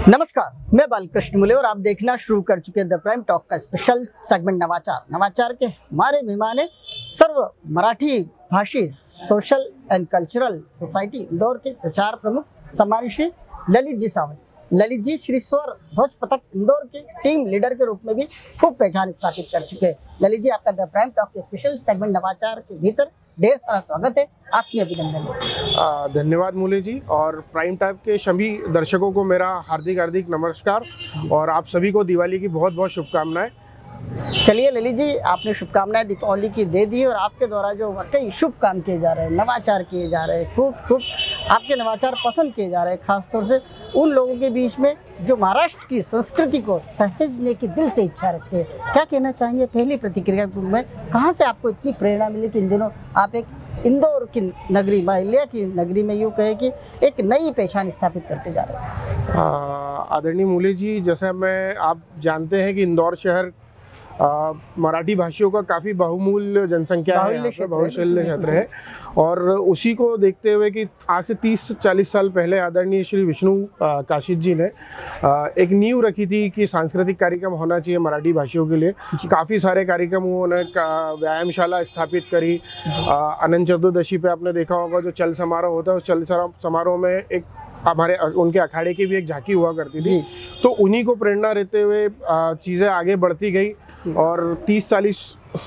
नमस्कार, मैं बालकृष्ण मुले और आप देखना शुरू कर चुके हैं द प्राइम टॉक का स्पेशल सेगमेंट नवाचार के हमारे मेहमान है सर्व मराठी भाषी social and cultural society Indore के प्रचार प्रमुख सम्मानित श्री ललित जी सावंत। ललित जी श्री स्वर ध्वज पथक इंदौर के टीम लीडर के रूप में भी खूब पहचान स्थापित कर चुके हैं। ललित जी, आपका द प्राइम टॉक के स्पेशल सेगमेंट नवाचार के भीतर ढेर सारा स्वागत है, आपकी अभिनंदन। धन्यवाद मूले जी, और प्राइम टाइम के सभी दर्शकों को मेरा हार्दिक नमस्कार और आप सभी को दिवाली की बहुत बहुत शुभकामनाएं। चलिए ललित जी, आपने शुभकामनाएं दीपावली की दे दी और आपके द्वारा जो वाकई शुभ काम किए जा रहे हैं, नवाचार किए जा रहे हैं, खूब आपके नवाचार पसंद किए जा रहे हैं, खासतौर से उन लोगों के बीच में जो महाराष्ट्र की संस्कृति को सहेजने की दिल से इच्छा रखते हैं। क्या कहना चाहेंगे पहली प्रतिक्रिया में, कहाँ से आपको इतनी प्रेरणा मिली कि इन दिनों आप एक इंदौर की नगरी, माहिल्या की नगरी में यूँ कहे कि एक नई पहचान स्थापित करते जा रहे हैं? आदरणीय मूले जी, जैसा आप जानते हैं कि इंदौर शहर मराठी भाषियों का काफ़ी बहुमूल्य जनसंख्या है, बहुशल्य क्षेत्र है, और उसी को देखते हुए कि आज से 30-40 साल पहले आदरणीय श्री विष्णु काशीद जी ने एक नींव रखी थी कि सांस्कृतिक कार्यक्रम होना चाहिए मराठी भाषियों के लिए। काफ़ी सारे कार्यक्रम उन्होंने व्यायामशाला स्थापित करी। अनंत चतुर्दशी पे आपने देखा होगा जो चल समारोह होता है, उस चल समारोह में एक हमारे उनके अखाड़े की भी एक झांकी हुआ करती थी। तो उन्हीं को प्रेरणा देते हुए चीज़ें आगे बढ़ती गई और 30-40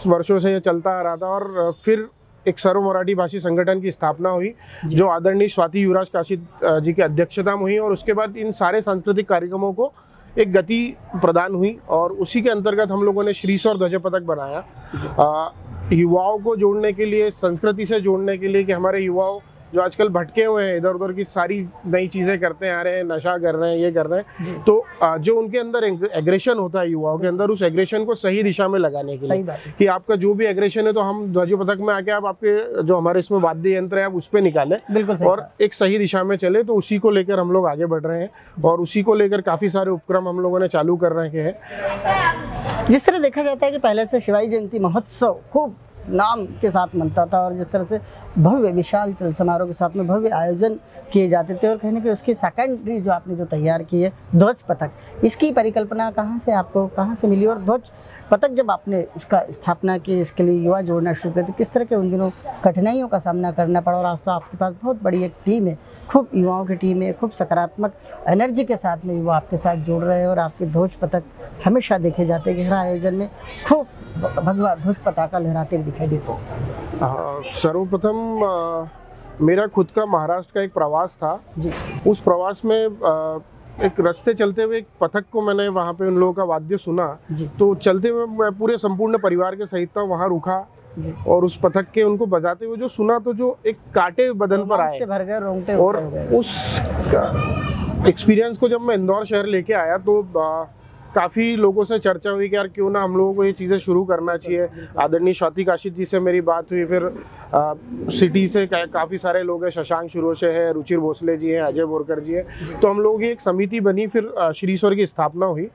वर्षों से ये चलता आ रहा था, और फिर एक सर्व मराठी भाषी संगठन की स्थापना हुई जो आदरणीय स्वाति युवराज काशीद जी की अध्यक्षता में हुई, और उसके बाद इन सारे सांस्कृतिक कार्यक्रमों को एक गति प्रदान हुई और उसी के अंतर्गत हम लोगों ने श्री स्वर ध्वज पथक बनाया युवाओं को जोड़ने के लिए, संस्कृति से जोड़ने के लिए, कि हमारे युवाओं जो आजकल भटके हुए हैं, इधर उधर की सारी नई चीज़ें करते आ रहे हैं, नशा कर रहे हैं, ये कर रहे हैं, तो जो उनके अंदर एग्रेशन होता है युवाओं के अंदर, उस एग्रेशन को सही दिशा में लगाने के लिए कि आपका जो भी एग्रेशन है तो हम ध्वज पथक में आके आप आपके जो हमारे इसमें वाद्य यंत्र है आप उस पर निकालें और एक सही दिशा में चले। तो उसी को लेकर हम लोग आगे बढ़ रहे हैं और उसी को लेकर काफ़ी सारे उपक्रम हम लोगों ने चालू कर रखे हैं। जिस तरह देखा जाता है कि पहले से शिवाजी जयंती महोत्सव खूब नाम के साथ मनता था और जिस तरह से भव्य विशाल चल समारोह के साथ में भव्य आयोजन किए जाते थे, और कहीं ना कहीं उसकी सेकेंडरी जो आपने जो तैयार की है ध्वज पथक, इसकी परिकल्पना कहाँ से मिली, और ध्वज पथक जब आपने उसका स्थापना की, इसके लिए युवा जोड़ना शुरू किया, तो किस तरह के उन दिनों कठिनाइयों का सामना करना पड़ा, और आज तो आपके पास बहुत बड़ी एक टीम है, खूब युवाओं की टीम है, खूब सकारात्मक एनर्जी के साथ में युवा आपके साथ जोड़ रहे हैं, और आपके ध्वज पथक हमेशा देखे जाते हैं कि हर आयोजन में खूब भगवा ध्वज पताका लहराते दिखाई देते हैं। सर्वप्रथम मेरा खुद का महाराष्ट्र का एक प्रवास था जी। उस प्रवास में एक रास्ते चलते हुए एक पथक को मैंने वहाँ पे उन लोगों का वाद्य सुना, तो चलते हुए मैं पूरे संपूर्ण परिवार के सहित था वहाँ रुका और उस पथक के उनको बजाते हुए जो सुना, तो जो एक कांटे बदन पर आए भर गए, रोंगटे, और उस एक्सपीरियंस को जब मैं इंदौर शहर लेके आया तो काफ़ी लोगों से चर्चा हुई कि यार क्यों ना हम लोगों को ये चीज़ें शुरू करना चाहिए। आदरणीय स्वाति काशीद जी से मेरी बात हुई, फिर सिटी से काफ़ी सारे लोग हैं, शशांक शुरोशे है, रुचिर भोसले जी हैं, अजय बोरकर जी हैं, तो हम लोगों की एक समिति बनी, फिर श्री स्वर की स्थापना हुई।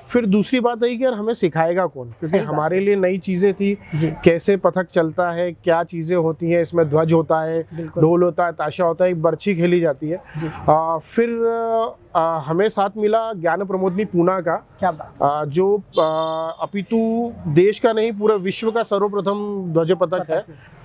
फिर दूसरी बात आई कि यार हमें सिखाएगा कौन, क्योंकि हमारे लिए नई चीज़ें थी, कैसे पथक चलता है, क्या चीज़ें होती हैं, इसमें ध्वज होता है, ढोल होता है, ताशा होता है, एक बर्छी खेली जाती है। फिर हमें साथ मिला ज्ञान प्रमोदनी पूना का, क्या बात? जो अपितु देश का नहीं पूरे विश्व का सर्वप्रथम ध्वज पथक है,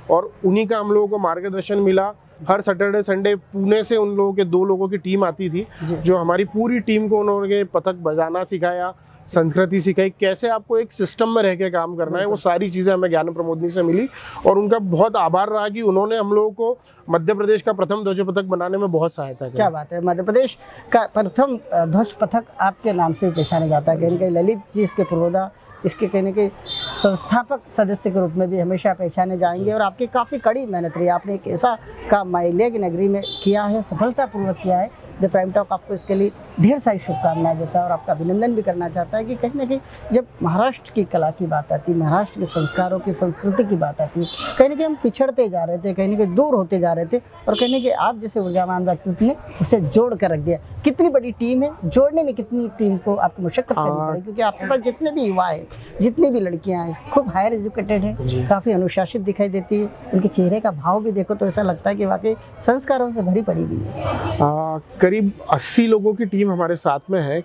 और उन्हीं का हम लोगों को मार्गदर्शन मिला। हर सैटरडे संडे पुणे से उन लोगों के 2 लोगों की टीम आती थी जो हमारी पूरी टीम को उन्होंने पथक बजाना सिखाया, संस्कृति सिखाई, कैसे आपको एक सिस्टम में रह के काम करना है, वो सारी चीज़ें हमें ज्ञान प्रमोदनी से मिली, और उनका बहुत आभार रहा कि उन्होंने हम लोगों को मध्य प्रदेश का प्रथम ध्वज पथक बनाने में बहुत सहायता की। क्या बात है, मध्य प्रदेश का प्रथम ध्वज पथक आपके नाम से पहचाना जाता है। कहीं ललित जी इसके पूर्वदा, इसके कहने के संस्थापक सदस्य के रूप में भी हमेशा पहचाने जाएंगे, और आपकी काफ़ी कड़ी मेहनत रही। आपने एक ऐसा काम माहिल्या की नगरी में किया है, सफलतापूर्वक किया है। द प्राइम टॉक आपको इसके लिए ढेर सारी शुभकामनाएं देता है और आपका अभिनंदन भी करना चाहता है कि कहीं ना कहीं जब महाराष्ट्र की कला की बात आती है, महाराष्ट्र के संस्कारों की संस्कृति की बात आती है, कहीं ना कहीं हम पिछड़ते जा रहे थे, कहीं ना कहीं दूर होते जा रहे थे, और कहीं ना कहीं आप जैसे ऊर्जावान व्यक्तित्व ने उसे जोड़ कर रख दिया। कितनी बड़ी टीम है, जोड़ने में कितनी टीम को आपको मशक्कत करनी पड़ी, क्योंकि आपके पास जितने भी युवा हैं, जितनी भी लड़कियां हैं, खूब हायर एजुकेटेड हैं, काफ़ी अनुशासित दिखाई देती है। उनके चेहरे का भाव भी देखो तो ऐसा लगता है कि वाकई संस्कारों से भरी पड़ी हुई है। करीब 80 लोगों की टीम हमारे साथ में है।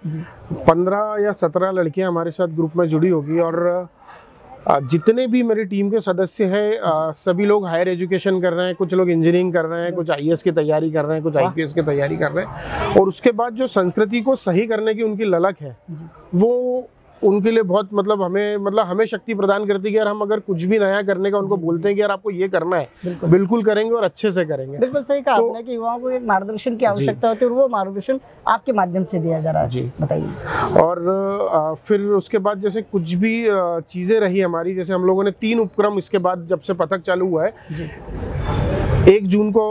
15 या 17 लड़कियां हमारे साथ ग्रुप में जुड़ी होगी और जितने भी मेरी टीम के सदस्य हैं सभी लोग हायर एजुकेशन कर रहे हैं, कुछ लोग इंजीनियरिंग कर रहे हैं, कुछ आईएएस की तैयारी कर रहे हैं, कुछ आईपीएस की तैयारी कर रहे हैं। और उसके बाद जो संस्कृति को सही करने की उनकी ललक है वो उनके लिए बहुत हमें शक्ति प्रदान करती है कि यार हम अगर कुछ भी नया करने का उनको बोलते हैं कि यार आपको ये करना है, बिल्कुल करेंगे और अच्छे से करेंगे। बिल्कुल सही कहा आपने कि युवाओं को एक मार्गदर्शन की आवश्यकता होती है और वो मार्गदर्शन आपके माध्यम से दिया जा रहा है। जी बताइए। और फिर उसके बाद जैसे कुछ भी चीज़ें रही हमारी, जैसे हम लोगों ने 3 उपक्रम इसके बाद जब से पथक चालू हुआ है, 1 जून को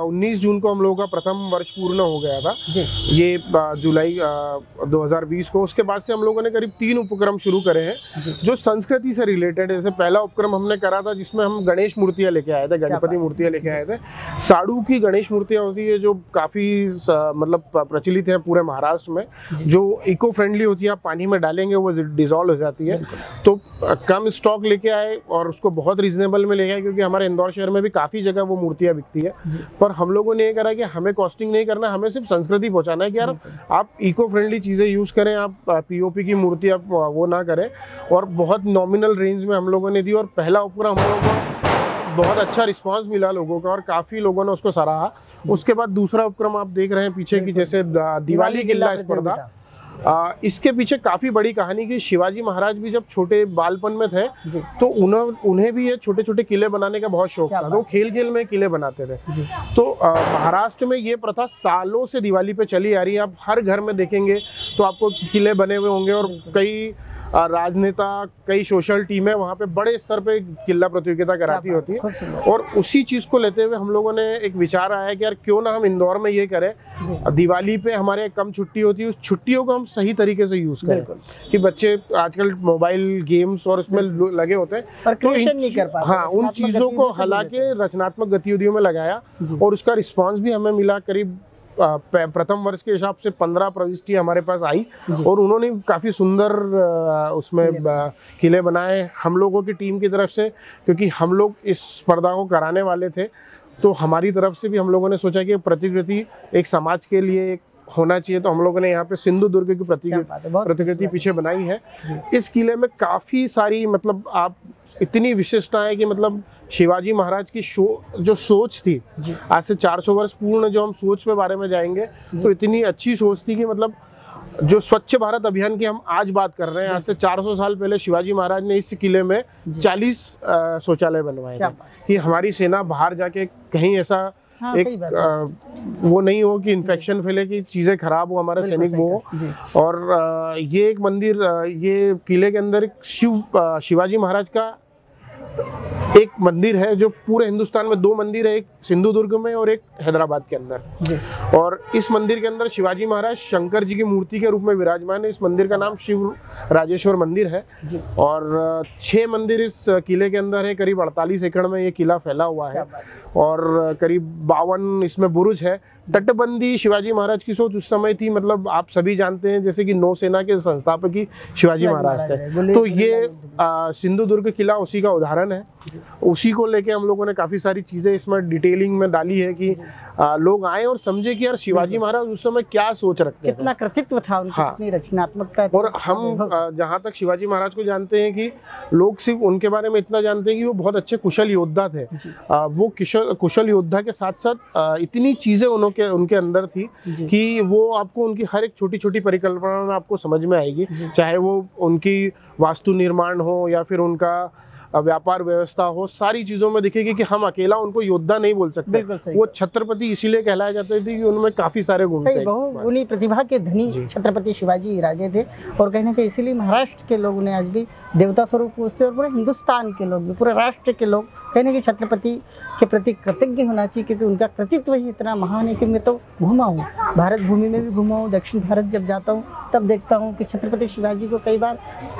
19 जून को हम लोगों का प्रथम वर्ष पूर्ण हो गया था जी। ये जुलाई 2020 को। उसके बाद से हम लोगों ने करीब 3 उपक्रम शुरू करे हैं जो संस्कृति से रिलेटेड है। जैसे पहला उपक्रम हमने करा था जिसमें हम गणेश मूर्तियां लेके आए थे, गणपति मूर्तियां लेके आए थे। साड़ू की गणेश मूर्तियां होती है जो काफ़ी मतलब प्रचलित है पूरे महाराष्ट्र में, जो इको फ्रेंडली होती है, आप पानी में डालेंगे वो डिजॉल्व हो जाती है। तो कम स्टॉक लेके आए और उसको बहुत रीजनेबल में लेके आए, क्योंकि हमारे इंदौर शहर में भी काफ़ी जगह वो मूर्तियां बिकती है। पर हम लोगों ने ये करा कि हमें कॉस्टिंग नहीं करना, हमें सिर्फ संस्कृति पहुंचाना है कि यार आप इको फ्रेंडली चीज़ें यूज़ करें, आप पीओपी की मूर्ति आप वो ना करें। और बहुत नॉमिनल रेंज में हम लोगों ने दी और पहला उपक्रम हम लोगों को बहुत अच्छा रिस्पांस मिला लोगों का और काफ़ी लोगों ने उसको सराहा। उसके बाद दूसरा उपक्रम आप देख रहे हैं पीछे की, जैसे दिवाली किला स्पर्धा। इसके पीछे काफ़ी बड़ी कहानी कि शिवाजी महाराज भी जब छोटे बालपन में थे तो उन्हें भी ये छोटे छोटे किले बनाने का बहुत शौक था, तो वो खेल खेल में किले बनाते थे। तो महाराष्ट्र में ये प्रथा सालों से दिवाली पे चली आ रही है। आप हर घर में देखेंगे तो आपको किले बने हुए होंगे और कई राजनेता, कई सोशल टीमें वहाँ पे बड़े स्तर पे किला प्रतियोगिता कराती होती है। और उसी चीज़ को लेते हुए हम लोगों ने एक विचार आया कि यार क्यों ना हम इंदौर में ये करें, दिवाली पे हमारे कम छुट्टी होती है, उस छुट्टियों को हम सही तरीके से यूज़ करें। कि बच्चे आजकल मोबाइल गेम्स और उसमें लगे होते हैं तो नहीं कर पाते। हाँ, उन चीज़ों को हालांकि रचनात्मक गतिविधियों में लगाया और उसका रिस्पॉन्स भी हमें मिला। करीब प्रथम वर्ष के हिसाब से 15 प्रविष्टि हमारे पास आई और उन्होंने काफ़ी सुंदर उसमें किले बनाए हम लोगों की टीम की तरफ से, क्योंकि हम लोग इस स्पर्धा को कराने वाले थे। तो हमारी तरफ से भी हम लोगों ने सोचा कि प्रतिकृति एक समाज के लिए होना चाहिए, तो हम लोगों ने यहाँ पे सिंधु दुर्ग की प्रतिकृति पीछे बनाई है। इस किले में काफ़ी सारी मतलब आप इतनी विशेषता है कि मतलब शिवाजी महाराज की जो सोच थी, आज से 400 वर्ष पूर्ण जो हम सोच पे बारे में जाएंगे तो इतनी अच्छी सोच थी कि मतलब जो स्वच्छ भारत अभियान की हम आज बात कर रहे हैं, आज से 400 साल पहले शिवाजी महाराज ने इस किले में 40 शौचालय बनवाए थे कि हमारी सेना बाहर जाके कहीं ऐसा वो नहीं हो कि इन्फेक्शन फैले, कि चीज़ें खराब हो, हमारे सैनिक वो हो। और ये एक मंदिर, ये किले के अंदर एक शिवाजी महाराज का एक मंदिर है जो पूरे हिंदुस्तान में 2 मंदिर है, एक सिंधु दुर्ग में और एक हैदराबाद के अंदर। और इस मंदिर के अंदर शिवाजी महाराज शंकर जी की मूर्ति के रूप में विराजमान है। इस मंदिर का नाम शिव राजेश्वर मंदिर है और 6 मंदिर इस किले के अंदर है। करीब 48 एकड़ में ये किला फैला हुआ है और करीब 52 इसमें बुरुज है। तटबंदी शिवाजी महाराज की सोच उस समय थी, मतलब आप सभी जानते हैं जैसे कि नौसेना के संस्थापक ही शिवाजी महाराज थे, तो ये सिंधु दुर्ग किला उसी का उदाहरण है। उसी को लेके हम लोगों ने काफ़ी सारी चीज़ें इसमें डिटेलिंग में डाली है कि लोग आए और समझे कि यार शिवाजी महाराज उस समय क्या सोच रखते थे, कितना कृतित्व था उनकी, कितनी रचनात्मकता थी। और हम जहाँ तक शिवाजी महाराज को जानते हैं कि लोग सिर्फ उनके बारे में इतना जानते हैं कि वो बहुत अच्छे कुशल योद्धा थे। वो कुशल योद्धा के साथ साथ इतनी चीज़ें उनके अंदर थी कि वो आपको उनकी हर एक छोटी छोटी परिकल्पना में आपको समझ में आएगी, चाहे वो उनकी वास्तु निर्माण हो या फिर उनका व्यापार व्यवस्था हो, सारी चीज़ों में दिखेगी कि हम अकेला उनको योद्धा नहीं बोल सकते। वो छत्रपति इसीलिए कहलाए जाते थे कि उनमें काफ़ी सारे गुण थे। उन्हीं प्रतिभा के धनी छत्रपति शिवाजी राजे थे और कहीं ना कहीं इसीलिए महाराष्ट्र के लोग उन्हें आज भी देवता स्वरूप पूजते और पूरे हिंदुस्तान के लोग भी, पूरे राष्ट्र के लोग कहीं ना कहीं छत्रपति के प्रति कृतज्ञ होना चाहिए, क्योंकि उनका कृतित्व ही इतना महान है कि मैं तो घूमा हूँ, भारत भूमि में भी घूमा हूँ, दक्षिण भारत जब जाता हूँ तब देखता हूँ कि छत्रपति शिवाजी को कई बार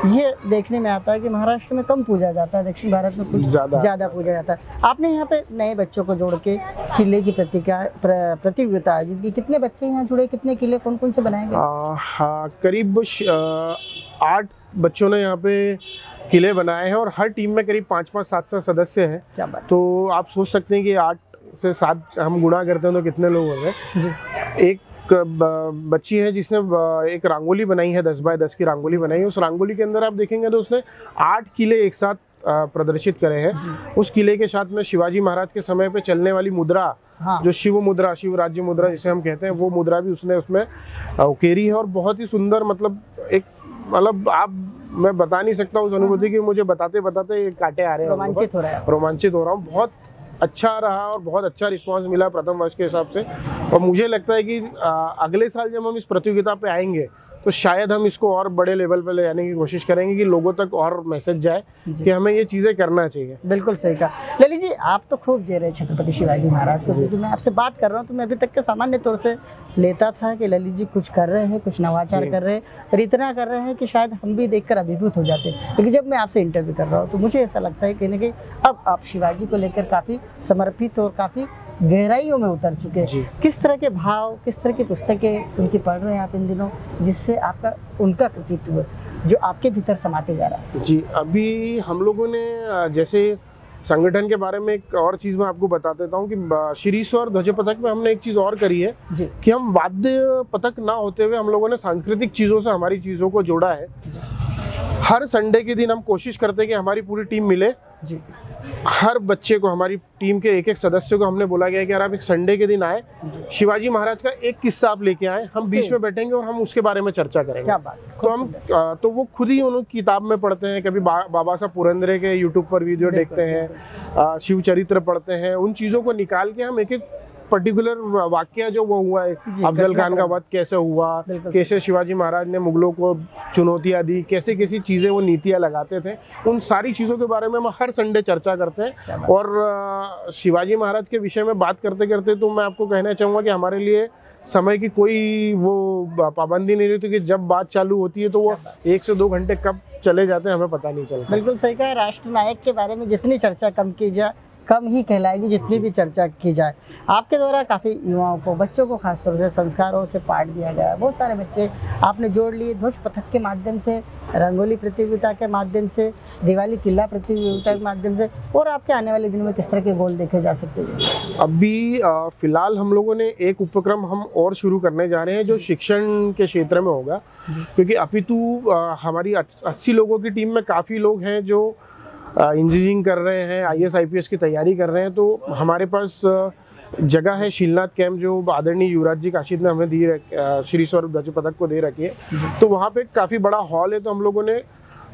ये देखने में आता है कि महाराष्ट्र में कम पूजा जाता है, दक्षिण भारत में कुछ ज़्यादा पूजा जाता है। आपने यहाँ पे नए बच्चों को जोड़ के किले की प्रतियोगिता आयोजित की, कितने बच्चे यहाँ जुड़े, कितने किले कौन कौन से बनाए गए? हाँ, करीब 8 बच्चों ने यहाँ पे किले बनाए हैं और हर टीम में करीब 5-5, 7-7 सदस्य हैं। तो आप सोच सकते हैं कि 8 से 7 हम गुणा करते हैं तो कितने लोग हो गए। एक बच्ची है जिसने एक रंगोली बनाई है, 10 बाय 10 की रंगोली बनाई है। उस रंगोली के अंदर आप देखेंगे तो उसने 8 किले एक साथ प्रदर्शित करे हैं। उस किले के साथ में शिवाजी महाराज के समय पे चलने वाली मुद्रा, हाँ। जो शिव मुद्रा, शिव राज्य मुद्रा जिसे हम कहते हैं, वो मुद्रा भी उसने उसमें उकेरी है। और बहुत ही सुंदर, मतलब एक, मतलब मैं बता नहीं सकता उस अनुभूति की, मुझे बताते बताते कांटे आ रहे हैं, रोमांचित हो रहा हूँ। बहुत अच्छा रहा और बहुत अच्छा रिस्पांस मिला प्रथम वर्ष के हिसाब से। और मुझे लगता है कि अगले साल जब हम इस प्रतियोगिता पे आएंगे तो शायद हम इसको और बड़े लेवल पे ले जाने की कोशिश करेंगे कि लोगों तक और मैसेज जाए कि हमें ये चीज़ें करना चाहिए। बिल्कुल सही कहा ललित जी, आप तो खूब जे रहे छत्रपति शिवाजी महाराज को। क्योंकि मैं आपसे बात कर रहा हूँ तो मैं अभी तक के सामान्य तौर से लेता था कि ललित जी कुछ कर रहे हैं, कुछ नवाचार कर रहे हैं, और इतना कर रहे हैं कि शायद हम भी देखकर अभिभूत हो जाते। लेकिन जब मैं आपसे इंटरव्यू कर रहा हूँ तो मुझे ऐसा लगता है कहीं ना कहीं अब आप शिवाजी को लेकर काफ़ी समर्पित और काफ़ी गहराइयों में उतर चुके हैं। किस तरह के भाव, किस तरह की पुस्तकें उनकी पढ़ रहे हैं आप इन दिनों, जिससे आपका उनका कृतित्व जो आपके भीतर समाते जा रहा है? जी, अभी हम लोगों ने जैसे संगठन के बारे में एक और चीज़ मैं आपको बता देता हूँ कि श्री स्वर ध्वज पथक में हमने एक चीज़ और करी है कि हम वाद्य पथक ना होते हुए हम लोगों ने सांस्कृतिक चीज़ों से हमारी चीज़ों को जोड़ा है। हर संडे के दिन हम कोशिश करते हैं कि हमारी पूरी टीम मिले। हर बच्चे को, हमारी टीम के एक एक सदस्य को हमने बोला गया है कि यार आप एक संडे के दिन आए, शिवाजी महाराज का एक किस्सा आप लेके आए, हम बीच में बैठेंगे और हम उसके बारे में चर्चा करेंगे। क्या बात। तो हम तो वो खुद ही उन्होंने किताब में पढ़ते हैं, कभी बाबा साहब पुरंदरे के यूट्यूब पर वीडियो देखते हैं, शिव चरित्र पढ़ते हैं। उन चीज़ों को निकाल के हम एक एक पर्टिकुलर वाक्य जो वो हुआ है, अफजल खान का वध कैसे हुआ, कैसे शिवाजी महाराज ने मुगलों को चुनौतियां दी, कैसे कैसी चीज़ें वो नीतियां लगाते थे, उन सारी चीज़ों के बारे में हम हर संडे चर्चा करते हैं। और शिवाजी महाराज के विषय में बात करते करते तो मैं आपको कहना चाहूँगा कि हमारे लिए समय की कोई वो पाबंदी नहीं रहती कि जब बात चालू होती है तो वो 1 से 2 घंटे कब चले जाते हैं हमें पता नहीं चलता। बिल्कुल सही कहा। राष्ट्र नायक के बारे में जितनी चर्चा कम की जाए कम ही कहलाएगी जितनी भी चर्चा की जाए। आपके द्वारा काफ़ी युवाओं को, बच्चों को खासतौर से संस्कारों से पाठ दिया गया है। बहुत सारे बच्चे आपने जोड़ लिए ध्वज पथक के माध्यम से, रंगोली प्रतियोगिता के माध्यम से, दिवाली किला प्रतियोगिता के माध्यम से, और आपके आने वाले दिनों में किस तरह के गोल देखे जा सकते हैं? अभी फिलहाल हम लोगों ने एक उपक्रम हम और शुरू करने जा रहे हैं जो शिक्षण के क्षेत्र में होगा, क्योंकि अपितु हमारी 80 लोगों की टीम में काफ़ी लोग हैं जो इंजीनियरिंग कर रहे हैं, IAS IPS की तैयारी कर रहे हैं। तो हमारे पास जगह है शीलनाथ कैंप जो आदरणीय युवराज जी काशिद ने हमें दी, श्री स्वर ध्वज पथक को दे रखी है। तो वहाँ पे काफ़ी बड़ा हॉल है। तो हम लोगों ने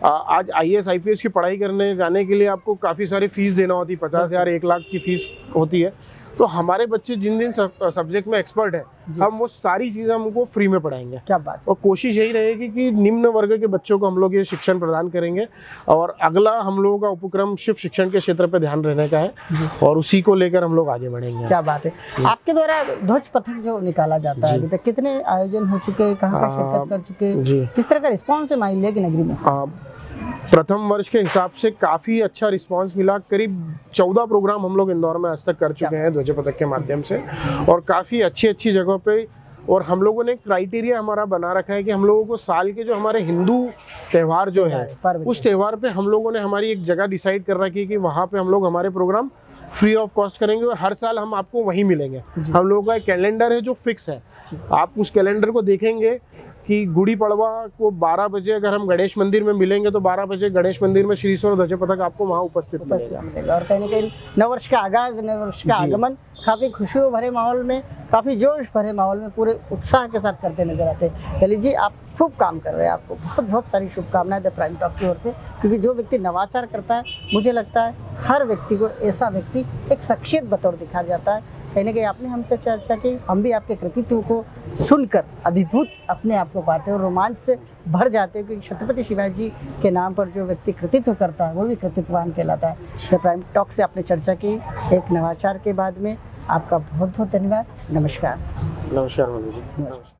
आज IAS IPS की पढ़ाई करने जाने के लिए आपको काफ़ी सारी फीस देना होती है, 50,000 1 लाख की फीस होती है। तो हमारे बच्चे जिन जिन सब्जेक्ट में एक्सपर्ट है हम वो सारी चीज़ें हमको फ्री में पढ़ाएंगे। क्या बात। और कोशिश यही रहेगी कि निम्न वर्ग के बच्चों को हम लोग ये शिक्षण प्रदान करेंगे। और अगला हम लोगों का उपक्रम शिव शिक्षण के क्षेत्र पे ध्यान रहने का है और उसी को लेकर हम लोग आगे बढ़ेंगे। क्या बात है। आपके द्वारा ध्वज पथक जो निकाला जाता है, अभी तक कितने आयोजन हो चुके, कहाँ पर शिरकत कर चुके, किस तरह का रिस्पॉन्स है माइले की नगरी में? प्रथम वर्ष के हिसाब से काफ़ी अच्छा रिस्पांस मिला। करीब 14 प्रोग्राम हम लोग इंदौर में आज तक कर चुके हैं ध्वज पथक के माध्यम से, और काफ़ी अच्छी अच्छी जगहों पे। और हम लोगों ने क्राइटेरिया हमारा बना रखा है कि हम लोगों को साल के जो हमारे हिंदू त्यौहार जो है उस त्यौहार पे हम लोगों ने हमारी एक जगह डिसाइड कर रखी है कि वहाँ पे हम लोग हमारे प्रोग्राम फ्री ऑफ कॉस्ट करेंगे और हर साल हम आपको वहीं मिलेंगे। हम लोगों का एक कैलेंडर है जो फिक्स है। आप उस कैलेंडर को देखेंगे कि गुड़ी पड़वा को 12 बजे अगर हम गणेश मंदिर में मिलेंगे तो 12 बजे गणेश मंदिर में श्री स्वर ध्वज पथक आपको वहाँ उपस्थित मिलेगा। और कहीं ना कहीं नववर्ष का आगाज, नववर्ष का आगमन काफ़ी खुशियों भरे माहौल में, काफ़ी जोश भरे माहौल में पूरे उत्साह के साथ करते नजर आते हैं। ललित जी, आप खूब काम कर रहे हैं, आपको बहुत बहुत सारी शुभकामनाएं द प्राइम टॉक की ओर से। क्योंकि जो व्यक्ति नवाचार करता है, मुझे लगता है हर व्यक्ति को ऐसा व्यक्ति एक शख्सियत बतौर दिखा जाता है। कहीं ना कहीं आपने हमसे चर्चा की, हम भी आपके कृतित्व को सुनकर अभिभूत अपने आप को पाते हैं और रोमांच से भर जाते हैं। क्योंकि छत्रपति शिवाजी के नाम पर जो व्यक्ति कृतित्व करता है वो भी कृतित्ववान कहलाता है। द प्राइम टॉक से आपने चर्चा की एक नवाचार के बाद में। आपका बहुत बहुत धन्यवाद। नमस्कार। नमस्कार मोदी जी।